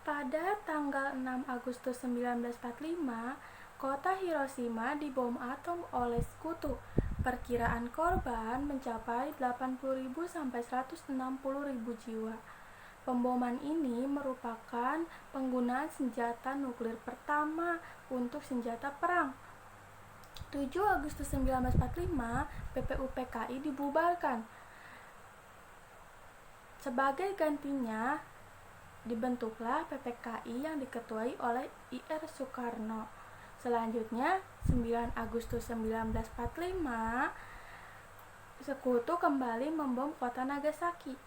Pada tanggal 6 Agustus 1945, kota Hiroshima dibom atom oleh Sekutu. Perkiraan korban mencapai 80.000 sampai 160.000 jiwa. Pemboman ini merupakan penggunaan senjata nuklir pertama untuk senjata perang. 7 Agustus 1945, PPUPKI dibubarkan. Sebagai gantinya, dibentuklah PPKI yang diketuai oleh Ir Soekarno. Selanjutnya, 9 Agustus 1945, Sekutu kembali membom kota Nagasaki.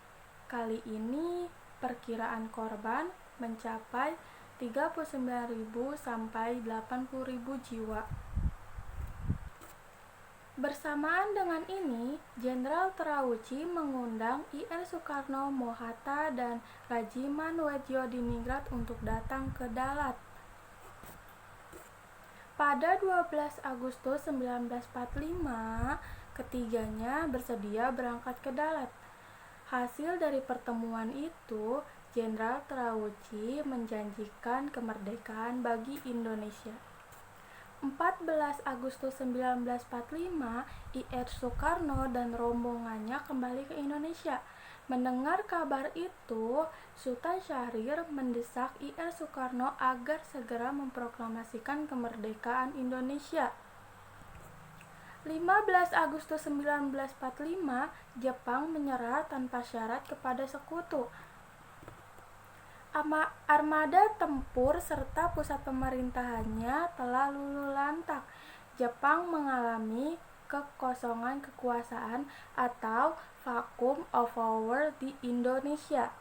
Kali ini, perkiraan korban mencapai 39.000 sampai 80.000 jiwa. Bersamaan dengan ini, Jenderal Terauchi mengundang Ir Soekarno, Mohatta, dan Rajiman Wedjodiningrat untuk datang ke Dalat. Pada 12 Agustus 1945, ketiganya bersedia berangkat ke Dalat. Hasil dari pertemuan itu, Jenderal Terauchi menjanjikan kemerdekaan bagi Indonesia. 14 Agustus 1945, Ir Soekarno dan rombongannya kembali ke Indonesia. Mendengar kabar itu, Sultan Syahrir mendesak Ir Soekarno agar segera memproklamasikan kemerdekaan Indonesia. 15 Agustus 1945, Jepang menyerah tanpa syarat kepada Sekutu. Armada tempur serta pusat pemerintahannya telah luluh lantak. Jepang mengalami kekosongan kekuasaan atau vacuum of power di Indonesia.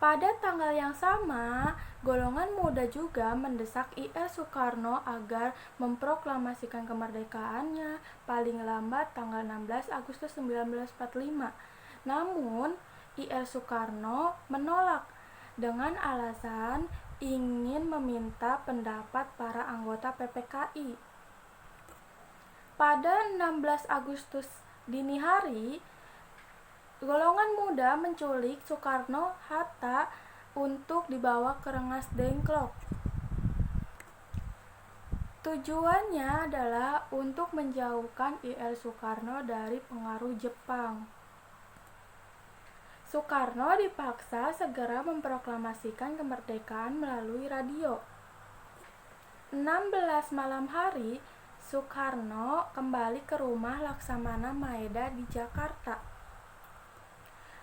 Pada tanggal yang sama, golongan muda juga mendesak Ir Soekarno agar memproklamasikan kemerdekaannya paling lambat tanggal 16 Agustus 1945. Namun, Ir Soekarno menolak dengan alasan ingin meminta pendapat para anggota PPKI. Pada 16 Agustus dini hari, golongan muda menculik Soekarno-Hatta untuk dibawa ke Rengas Dengklok. Tujuannya adalah untuk menjauhkan Ir Soekarno dari pengaruh Jepang. Soekarno dipaksa segera memproklamasikan kemerdekaan melalui radio. 16 malam hari, Soekarno kembali ke rumah Laksamana Maeda di Jakarta.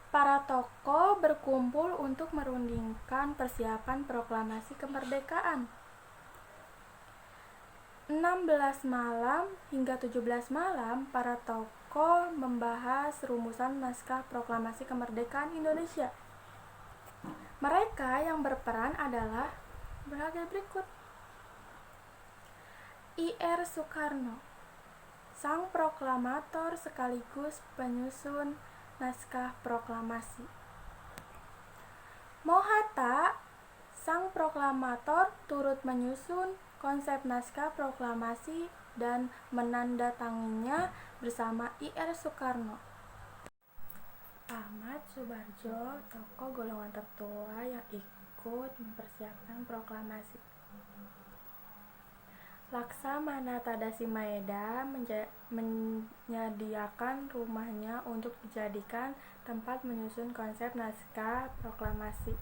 Para tokoh berkumpul untuk merundingkan persiapan proklamasi kemerdekaan. 16 malam hingga 17 malam, para tokoh membahas rumusan naskah proklamasi kemerdekaan Indonesia. Mereka yang berperan adalah berikut. Ir Soekarno, sang proklamator sekaligus penyusun naskah proklamasi. Mohatta, sang proklamator, turut menyusun konsep naskah proklamasi dan menandatanganinya bersama Ir Soekarno. Ahmad Subarjo, tokoh golongan tertua yang ikut mempersiapkan proklamasi. Laksamana Tadashi Maeda menyediakan rumahnya untuk dijadikan tempat menyusun konsep naskah proklamasi.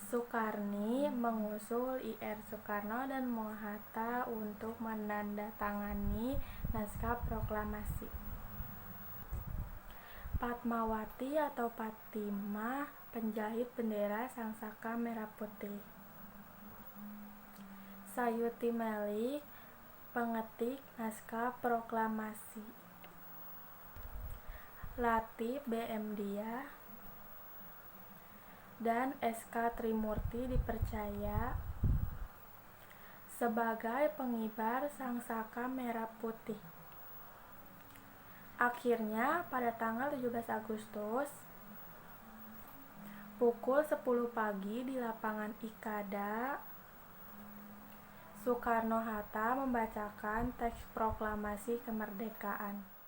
Soekarni mengusul Ir Soekarno dan Mohatta untuk menandatangani naskah proklamasi. Fatmawati atau Fatimah, penjahit bendera Sangsaka Merah Putih. Sayuti Melik, pengetik naskah proklamasi. Latif B.M. Diah dan S.K. Trimurti dipercaya sebagai pengibar Sangsaka Merah Putih. Akhirnya, pada tanggal 17 Agustus pukul 10 pagi di lapangan Ikada, Soekarno-Hatta membacakan teks proklamasi kemerdekaan.